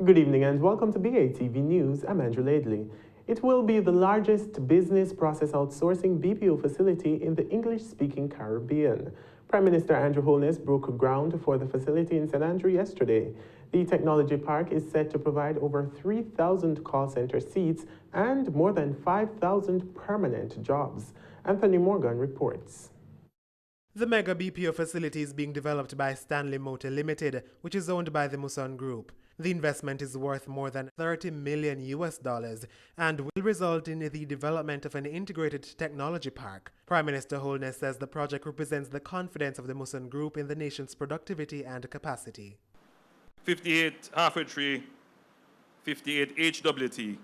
Good evening and welcome to BATV News. I'm Andrew Laidley. It will be the largest business process outsourcing BPO facility in the English-speaking Caribbean. Prime Minister Andrew Holness broke ground for the facility in St. Andrew yesterday. The technology park is set to provide over 3,000 call center seats and more than 5,000 permanent jobs. Anthony Morgan reports. The mega BPO facility is being developed by Stanley Motor Limited, which is owned by the Muson Group. The investment is worth more than $30 million and will result in the development of an integrated technology park. Prime Minister Holness says the project represents the confidence of the Muson Group in the nation's productivity and capacity. 58 halfway tree, 58 HWT.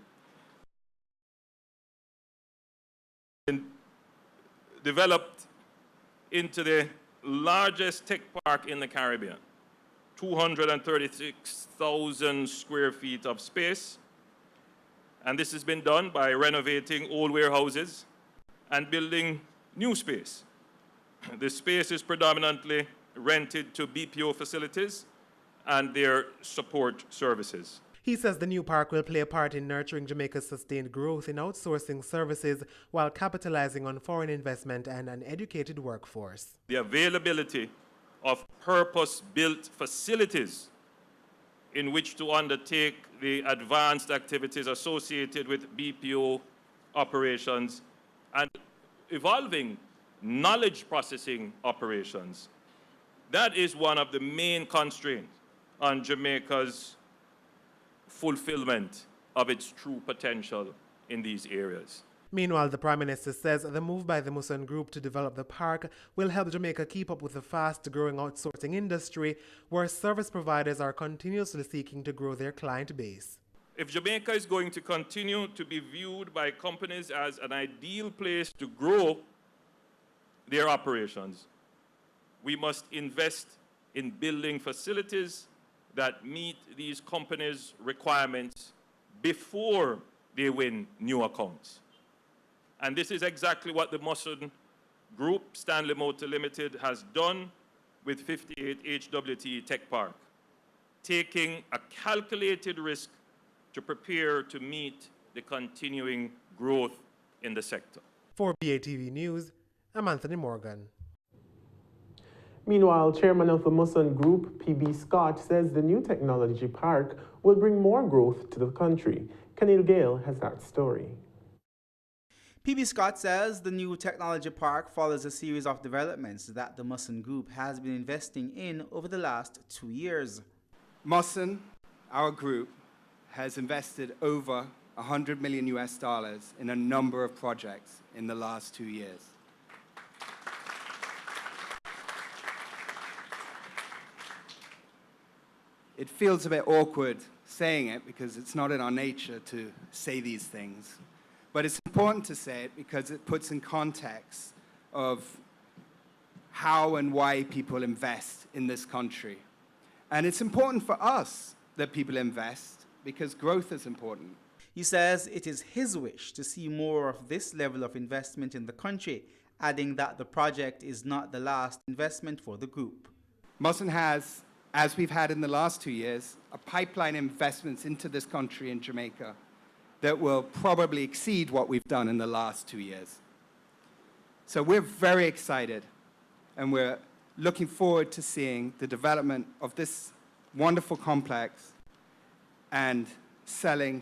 Developed into the largest tech park in the Caribbean. 236,000 square feet of space. And this has been done by renovating old warehouses and building new space. The space is predominantly rented to BPO facilities and their support services. He says the new park will play a part in nurturing Jamaica's sustained growth in outsourcing services while capitalizing on foreign investment and an educated workforce. The availability of purpose-built facilities in which to undertake the advanced activities associated with BPO operations and evolving knowledge processing operations. That is one of the main constraints on Jamaica's fulfillment of its true potential in these areas. Meanwhile, the Prime Minister says the move by the Muson Group to develop the park will help Jamaica keep up with the fast-growing outsourcing industry, where service providers are continuously seeking to grow their client base. If Jamaica is going to continue to be viewed by companies as an ideal place to grow their operations, we must invest in building facilities that meet these companies' requirements before they win new accounts. And this is exactly what the Muson Group, Stanley Motor Limited, has done with 58 HWT Tech Park, taking a calculated risk to prepare to meet the continuing growth in the sector. For BATV News, I'm Anthony Morgan. Meanwhile, chairman of the Muson Group, P.B. Scott, says the new technology park will bring more growth to the country. Kenil Gale has that story. P.B. Scott says the new technology park follows a series of developments that the Muson Group has been investing in over the last 2 years. Muson, our group, has invested over $100 million in a number of projects in the last 2 years. It feels a bit awkward saying it because it's not in our nature to say these things. But it's important to say it because it puts in context of how and why people invest in this country. And it's important for us that people invest because growth is important. He says it is his wish to see more of this level of investment in the country, adding that the project is not the last investment for the group. Muson has, as we've had in the last 2 years, a pipeline of investments into this country in Jamaica that will probably exceed what we've done in the last 2 years. So we're very excited, and we're looking forward to seeing the development of this wonderful complex and selling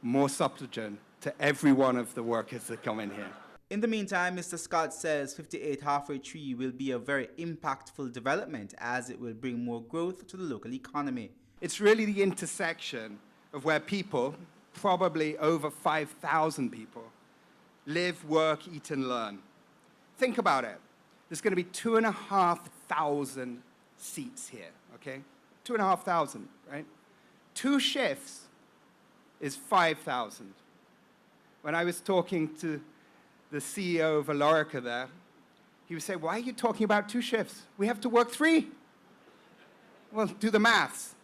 more Suptogen to every one of the workers that come in here. In the meantime, Mr. Scott says 58 Halfway Tree will be a very impactful development as it will bring more growth to the local economy. It's really the intersection of where people, probably over 5,000 people, live, work, eat, and learn. Think about it. There's going to be 2,500 seats here, okay? 2,500, right? 2 shifts is 5,000. When I was talking to the CEO of Alorica there, he would say, why are you talking about 2 shifts? We have to work 3. Well, do the maths.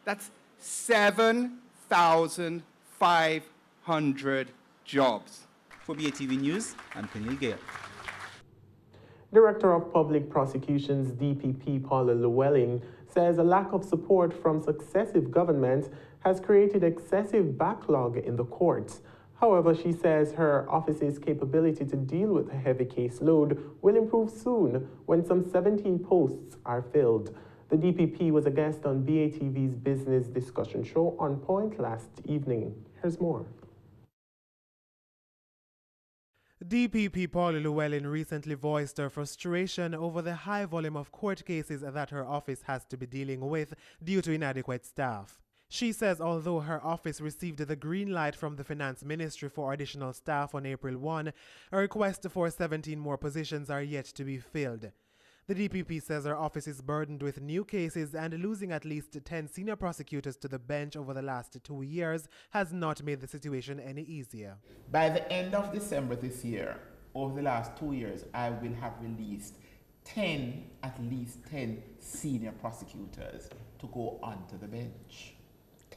That's 7,500 jobs. For BATV News, I'm Kenil Gale. Director of Public Prosecutions, DPP Paula Llewellyn, says a lack of support from successive governments has created excessive backlog in the courts. However, she says her office's capability to deal with a heavy caseload will improve soon when some 17 posts are filled. The DPP was a guest on BATV's business discussion show On Point last evening. Here's more. DPP Paula Llewellyn recently voiced her frustration over the high volume of court cases that her office has to be dealing with due to inadequate staff. She says although her office received the green light from the Finance Ministry for additional staff on April 1, a request for 17 more positions are yet to be filled. The DPP says her office is burdened with new cases and losing at least 10 senior prosecutors to the bench over the last 2 years has not made the situation any easier. By the end of December this year, over the last 2 years, I will have released at least 10 senior prosecutors to go onto the bench.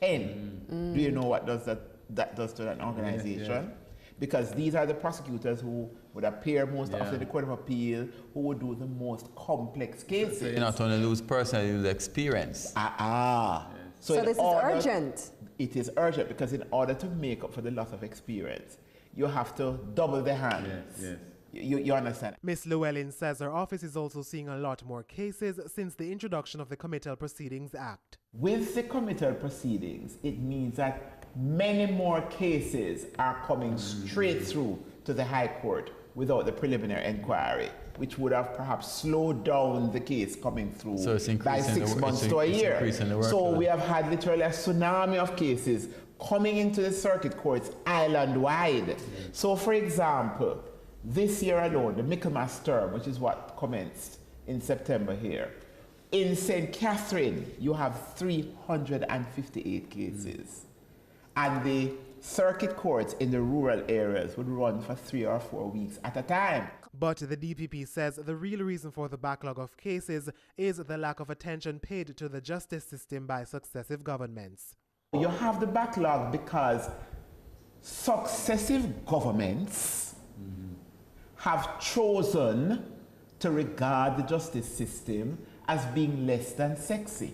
10. Do you know what that does to an organization? Yeah. Because these are the prosecutors who would appear most often in the Court of Appeal, who would do the most complex cases. So you not only lose personnel, you lose experience. Yes. So this is urgent. It is urgent because in order to make up for the loss of experience, you have to double the hands. Yes. You understand? Ms. Llewellyn says her office is also seeing a lot more cases since the introduction of the Committal Proceedings Act. With the committal proceedings, it means that many more cases are coming straight through to the High Court without the preliminary inquiry, which would have perhaps slowed down the case coming through by 6 months to a year. So we have had literally a tsunami of cases coming into the circuit courts island-wide. So for example, this year alone, the Michaelmas term, which is what commenced in September here, in St. Catherine, you have 358 cases. And the circuit courts in the rural areas would run for 3 or 4 weeks at a time. But the DPP says the real reason for the backlog of cases is the lack of attention paid to the justice system by successive governments. You have the backlog because successive governments have chosen to regard the justice system as being less than sexy.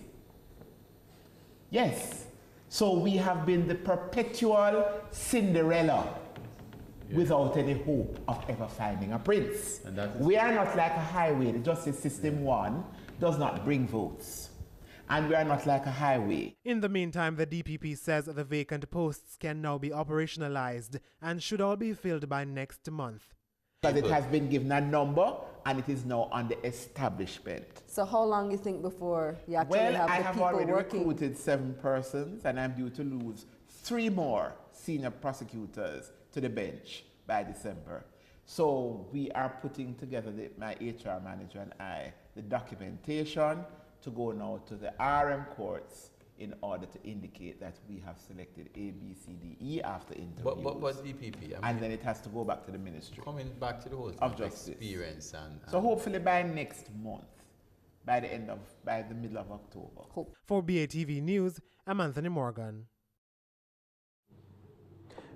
Yes. So we have been the perpetual Cinderella without any hope of ever finding a prince. We are not like a highway. The justice system, one, does not bring votes. And we are not like a highway. In the meantime, the DPP says the vacant posts can now be operationalized and should all be filled by next month. Because it has been given a number and it is now on the establishment. So how long you think before you actually have the people working? Well, I have already recruited 7 persons and I'm due to lose 3 more senior prosecutors to the bench by December. So we are putting together, my HR manager and I, the documentation to go now to the RM courts in order to indicate that we have selected A, B, C, D, E after interviews. But DPP, and then it has to go back to the ministry. Coming back to the whole of justice. Experience and so hopefully by next month, by the middle of October. For BATV News, I'm Anthony Morgan.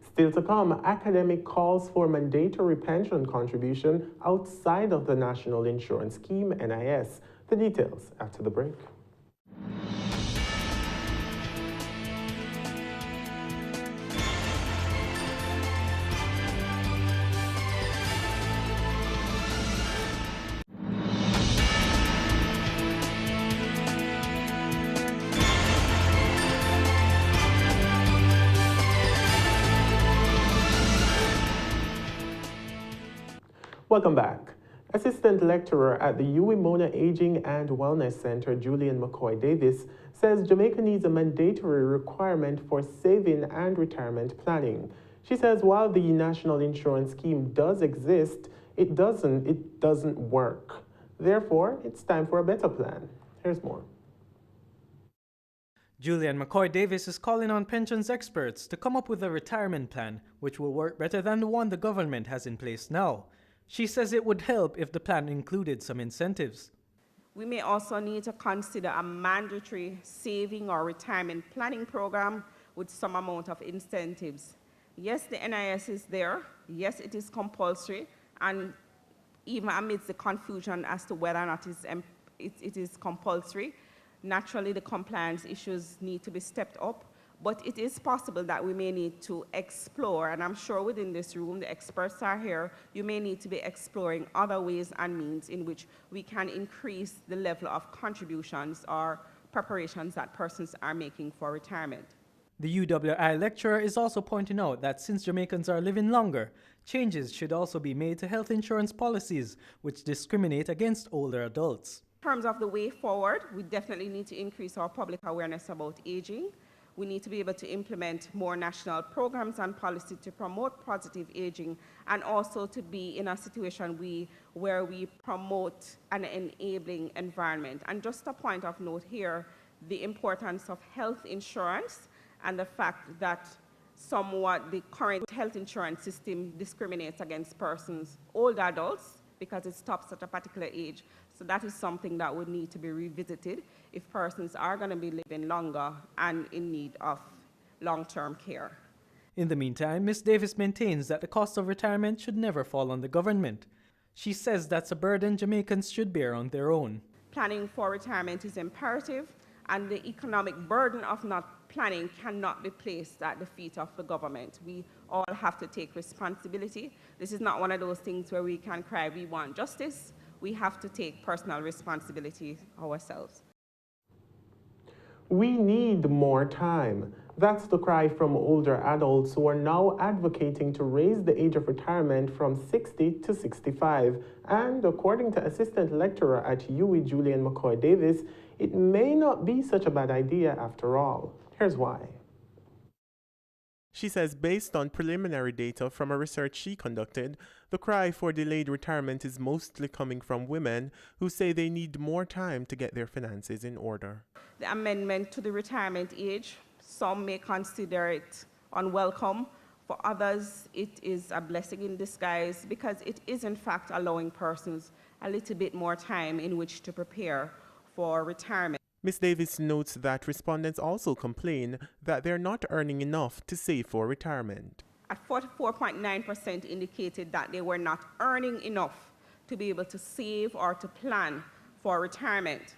Still to come, academic calls for mandatory pension contribution outside of the National Insurance Scheme, NIS. The details after the break. Welcome back. Assistant Lecturer at the UWI Mona Aging and Wellness Center, Julian McCoy Davis, says Jamaica needs a mandatory requirement for saving and retirement planning. She says while the National Insurance Scheme does exist, it doesn't work. Therefore, it's time for a better plan. Here's more. Julian McCoy Davis is calling on pensions experts to come up with a retirement plan which will work better than the one the government has in place now. She says it would help if the plan included some incentives. We may also need to consider a mandatory saving or retirement planning program with some amount of incentives. Yes, the NIS is there. Yes, it is compulsory. And even amidst the confusion as to whether or not it is compulsory, naturally the compliance issues need to be stepped up. But it is possible that we may need to explore, and I'm sure within this room, the experts are here, you may need to be exploring other ways and means in which we can increase the level of contributions or preparations that persons are making for retirement. The UWI lecturer is also pointing out that since Jamaicans are living longer, changes should also be made to health insurance policies which discriminate against older adults. In terms of the way forward, we definitely need to increase our public awareness about aging. We need to be able to implement more national programs and policy to promote positive aging, and also to be in a situation where we promote an enabling environment. And just a point of note here, the importance of health insurance and the fact that somewhat the current health insurance system discriminates against persons, older adults, because it stops at a particular age. So that is something that would need to be revisited if persons are going to be living longer and in need of long-term care. In the meantime, Ms. Davis maintains that the cost of retirement should never fall on the government. She says that's a burden Jamaicans should bear on their own. Planning for retirement is imperative, and the economic burden of not planning cannot be placed at the feet of the government. We all have to take responsibility. This is not one of those things where we can cry, we want justice. We have to take personal responsibility ourselves. We need more time. That's the cry from older adults who are now advocating to raise the age of retirement from 60 to 65. And according to Assistant Lecturer at UWI, Julian McCoy Davis, it may not be such a bad idea after all. Here's why. She says based on preliminary data from a research she conducted, the cry for delayed retirement is mostly coming from women who say they need more time to get their finances in order. The amendment to the retirement age, some may consider it unwelcome. For others, it is a blessing in disguise because it is in fact allowing persons a little bit more time in which to prepare for retirement. Ms. Davis notes that respondents also complain that they're not earning enough to save for retirement. At 44.9% indicated that they were not earning enough to be able to save or to plan for retirement.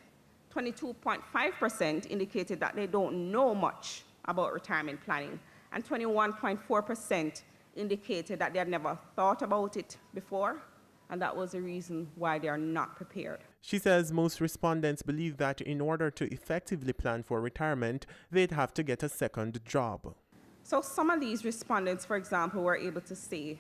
22.5% indicated that they don't know much about retirement planning. And 21.4% indicated that they had never thought about it before, and that was the reason why they are not prepared. She says most respondents believe that in order to effectively plan for retirement, they'd have to get a second job. So some of these respondents, for example, were able to say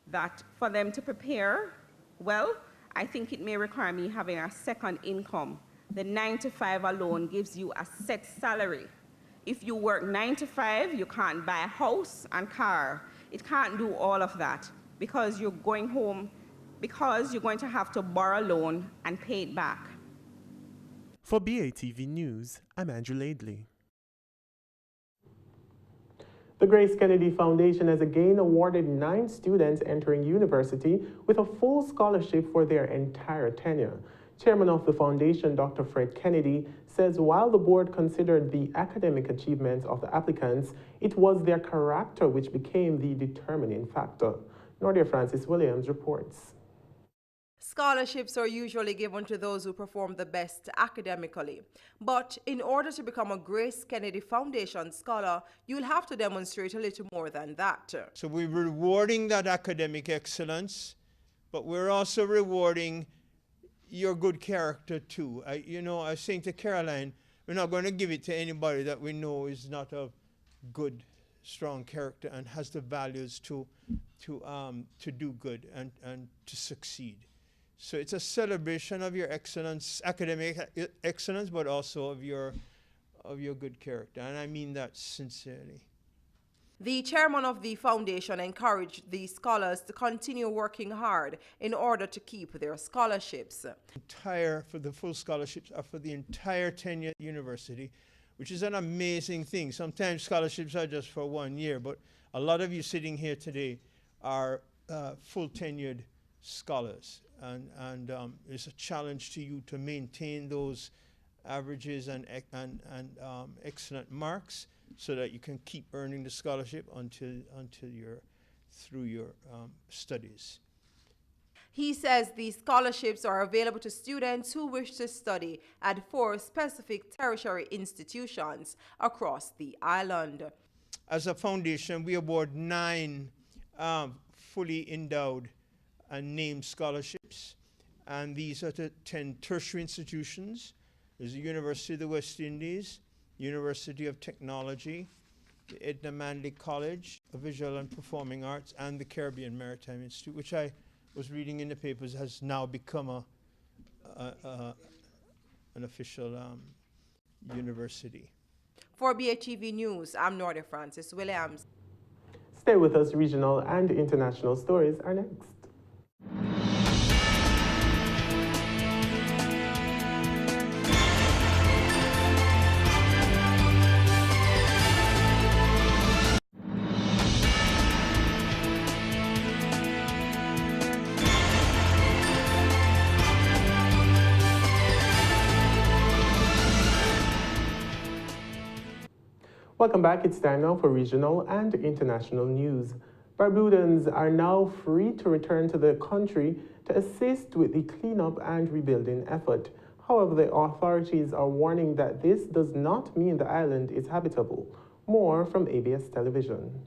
that for them to prepare, well, I think it may require me having a second income. The 9 to 5 alone gives you a set salary. If you work 9 to 5, you can't buy a house and car. It can't do all of that because you're going home, because you're going to have to borrow a loan and pay it back. For BATV News, I'm Andrew Laidley. The Grace Kennedy Foundation has again awarded 9 students entering university with a full scholarship for their entire tenure. Chairman of the foundation, Dr. Fred Kennedy, says while the board considered the academic achievements of the applicants, it was their character which became the determining factor. Nordia Francis Williams reports. Scholarships are usually given to those who perform the best academically. But in order to become a Grace Kennedy Foundation scholar, you'll have to demonstrate a little more than that. So we're rewarding that academic excellence, but we're also rewarding your good character too. I was saying to Caroline, we're not going to give it to anybody that we know is not a good, strong character and has the values to do good and to succeed. So it's a celebration of your excellence, academic excellence, but also of your good character, and I mean that sincerely. The chairman of the foundation encouraged the scholars to continue working hard in order to keep their scholarships. For the full scholarships are for the entire tenure at university, which is an amazing thing. Sometimes scholarships are just for 1 year, but a lot of you sitting here today are full tenured scholars. And it's a challenge to you to maintain those averages and excellent marks so that you can keep earning the scholarship until you're through your studies. He says these scholarships are available to students who wish to study at 4 specific tertiary institutions across the island. As a foundation, we award 9 fully endowed and named scholarships. And these are to 10 tertiary institutions. There's the University of the West Indies, University of Technology, the Edna Manley College of Visual and Performing Arts, and the Caribbean Maritime Institute, which I was reading in the papers has now become an official university. For BATV News, I'm Nordia Francis Williams. Stay with us. Regional and international stories are next. Welcome back. It's time now for regional and international news. Barbudans are now free to return to the country to assist with the cleanup and rebuilding effort. However, the authorities are warning that this does not mean the island is habitable. More from ABS Television.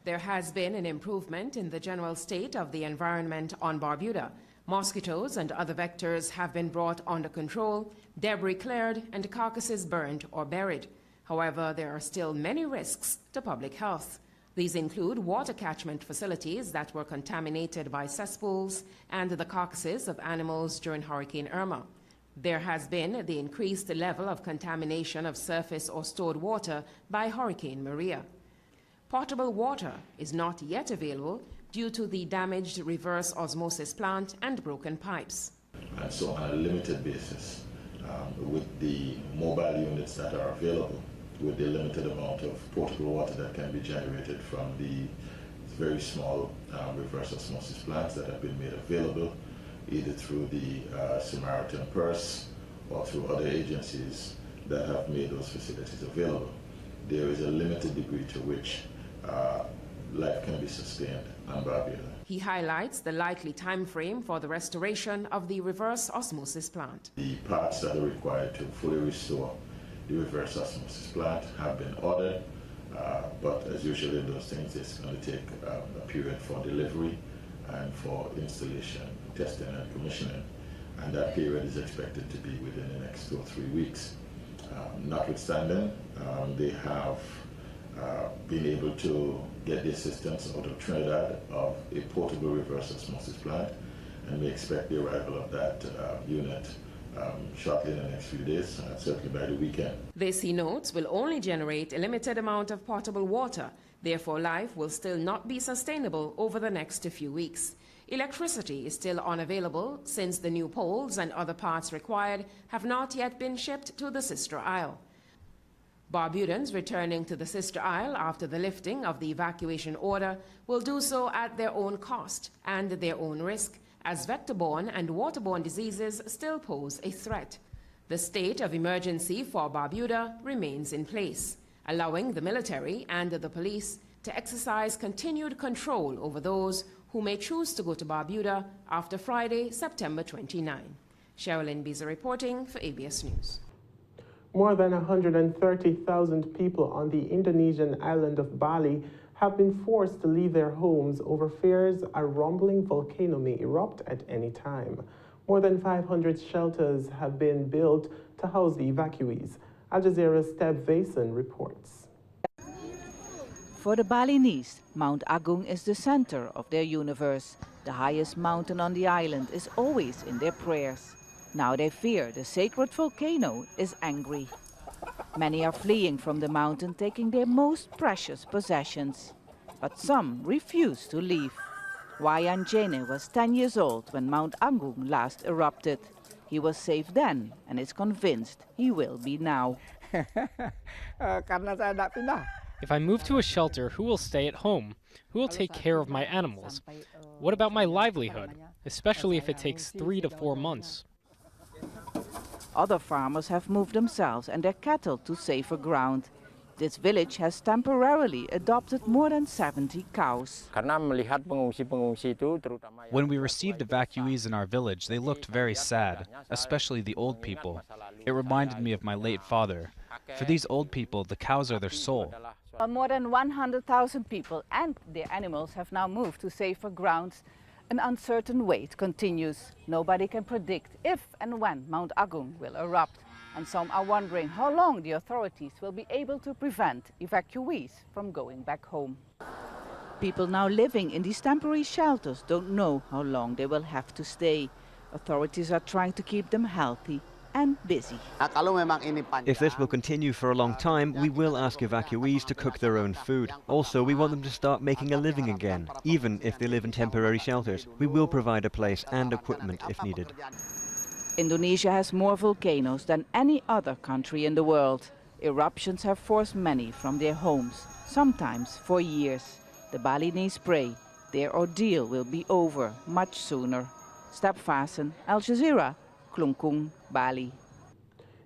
There has been an improvement in the general state of the environment on Barbuda. Mosquitoes and other vectors have been brought under control, debris cleared, and carcasses burned or buried. However, there are still many risks to public health. These include water catchment facilities that were contaminated by cesspools and the carcasses of animals during Hurricane Irma. There has been the increased level of contamination of surface or stored water by Hurricane Maria. Potable water is not yet available due to the damaged reverse osmosis plant and broken pipes. And so on a limited basis, with the mobile units that are available, with the limited amount of potable water that can be generated from the very small reverse osmosis plants that have been made available, either through the Samaritan Purse or through other agencies that have made those facilities available, there is a limited degree to which life can be sustained on Barbuda. He highlights the likely time frame for the restoration of the reverse osmosis plant. The parts that are required to fully restore the reverse osmosis plant have been ordered, but as usual in those things, it's going to take a period for delivery and for installation, testing and commissioning, and that period is expected to be within the next 2 or 3 weeks. Notwithstanding, they have been able to get the assistance out of Trinidad of a portable reverse osmosis plant, and we expect the arrival of that unit shortly in the next few days, certainly by the weekend. This, he notes, will only generate a limited amount of potable water. Therefore, life will still not be sustainable over the next few weeks. Electricity is still unavailable since the new poles and other parts required have not yet been shipped to the sister isle. Barbudans returning to the sister isle after the lifting of the evacuation order will do so at their own cost and their own risk, as vector-borne and waterborne diseases still pose a threat. The state of emergency for Barbuda remains in place, allowing the military and the police to exercise continued control over those who may choose to go to Barbuda after Friday, September 29. Sherilyn Biza reporting for ABS News. More than 130,000 people on the Indonesian island of Bali have been forced to leave their homes over fears a rumbling volcano may erupt at any time. More than 500 shelters have been built to house the evacuees. Al Jazeera's Steb Vason reports. For the Balinese, Mount Agung is the center of their universe. The highest mountain on the island is always in their prayers. Now they fear the sacred volcano is angry. Many are fleeing from the mountain, taking their most precious possessions. But some refuse to leave. Wayan Jene was 10 years old when Mount Agung last erupted. He was safe then and is convinced he will be now. If I move to a shelter, who will stay at home? Who will take care of my animals? What about my livelihood, especially if it takes 3 to 4 months? Other farmers have moved themselves and their cattle to safer ground. This village has temporarily adopted more than 70 cows. When we received evacuees in our village, they looked very sad, especially the old people. It reminded me of my late father. For these old people, the cows are their soul. More than 100,000 people and their animals have now moved to safer grounds. An uncertain wait continues. Nobody can predict if and when Mount Agung will erupt. And some are wondering how long the authorities will be able to prevent evacuees from going back home. People now living in these temporary shelters don't know how long they will have to stay. Authorities are trying to keep them healthy and busy. If this will continue for a long time, we will ask evacuees to cook their own food. Also, we want them to start making a living again, even if they live in temporary shelters. We will provide a place and equipment if needed. Indonesia has more volcanoes than any other country in the world. Eruptions have forced many from their homes, sometimes for years. The Balinese pray their ordeal will be over much sooner. Step Fasen, Al Jazeera, Klungkung, Bali.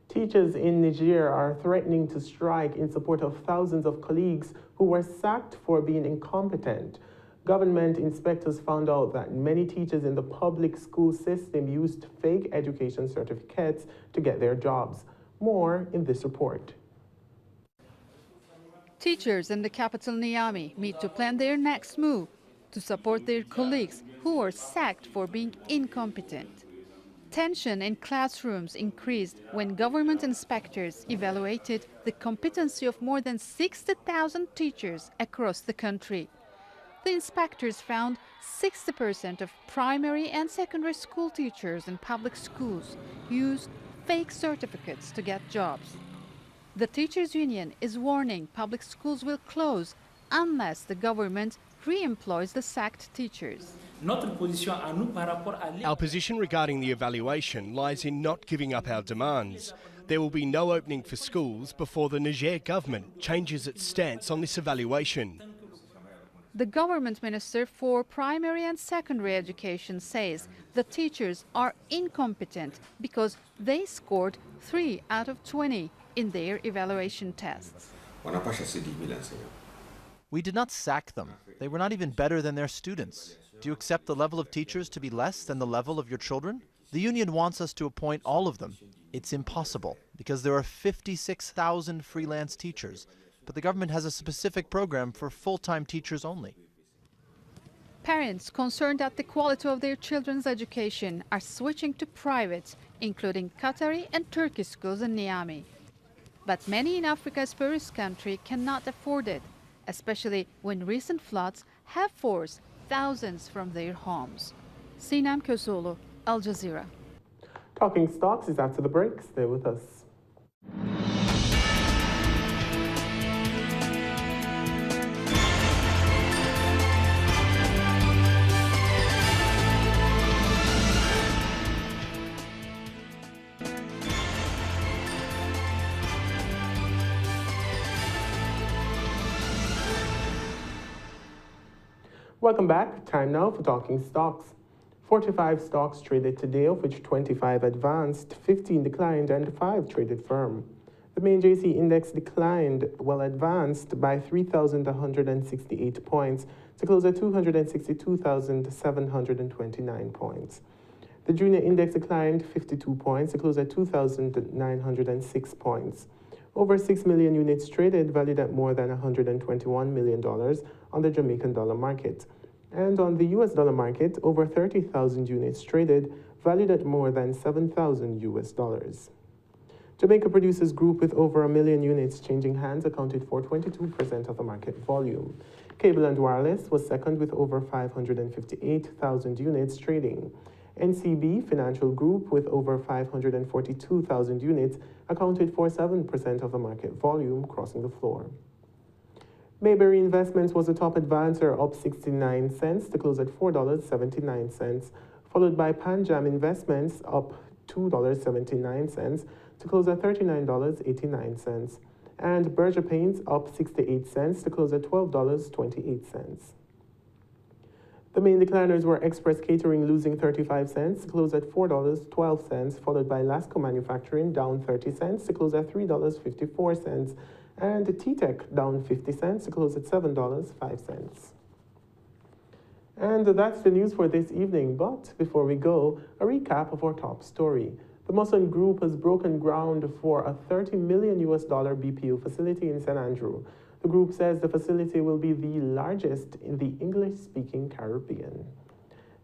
Teachers in Niger are threatening to strike in support of thousands of colleagues who were sacked for being incompetent. Government inspectors found out that many teachers in the public school system used fake education certificates to get their jobs. More in this report. Teachers in the capital Niamey meet to plan their next move to support their colleagues who were sacked for being incompetent. Tension in classrooms increased when government inspectors evaluated the competency of more than 60,000 teachers across the country. The inspectors found 60% of primary and secondary school teachers in public schools used fake certificates to get jobs. The teachers' union is warning public schools will close unless the government re-employs the sacked teachers. Our position regarding the evaluation lies in not giving up our demands. There will be no opening for schools before the Niger government changes its stance on this evaluation. The government minister for primary and secondary education says the teachers are incompetent because they scored 3 out of 20 in their evaluation tests. We did not sack them. They were not even better than their students. Do you accept the level of teachers to be less than the level of your children? The union wants us to appoint all of them. It's impossible because there are 56,000 freelance teachers. But the government has a specific program for full-time teachers only. Parents concerned at the quality of their children's education are switching to private, including Qatari and Turkish schools in Niamey. But many in Africa's poorest country cannot afford it, especially when recent floods have forced thousands from their homes. Sinam Kosolo, Al Jazeera. Talking Stocks is after the break. Stay with us. Welcome back. Time now for Talking Stocks. 45 stocks traded today, of which 25 advanced, 15 declined, and 5 traded firm. The main JC index declined, while advanced by 3,168 points to close at 262,729 points. The junior index declined 52 points to close at 2,906 points. Over 6 million units traded, valued at more than $121 million on the Jamaican dollar market. And on the US dollar market, over 30,000 units traded, valued at more than $7,000 US. Jamaica Producers Group, with over 1 million units changing hands, accounted for 22% of the market volume. Cable and Wireless was second with over 558,000 units trading. NCB Financial Group, with over 542,000 units, accounted for 7% of the market volume, crossing the floor. Mayberry Investments was the top advancer, up 69 cents to close at $4.79, followed by Panjam Investments, up $2.79 to close at $39.89, and Berger Paints, up 68 cents to close at $12.28. The main decliners were Express Catering, losing 35 cents to close at $4.12, followed by Lasco Manufacturing, down 30 cents to close at $3.54, And the T-Tech down 50 cents to close at $7.05. And that's the news for this evening. But before we go, a recap of our top story. The Musson Group has broken ground for a $30 million BPO facility in St. Andrew. The group says the facility will be the largest in the English-speaking Caribbean.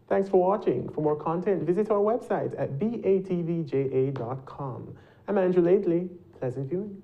Thanks for watching. For more content, visit our website at batvja.com. I'm Andrew Laidley. Pleasant viewing.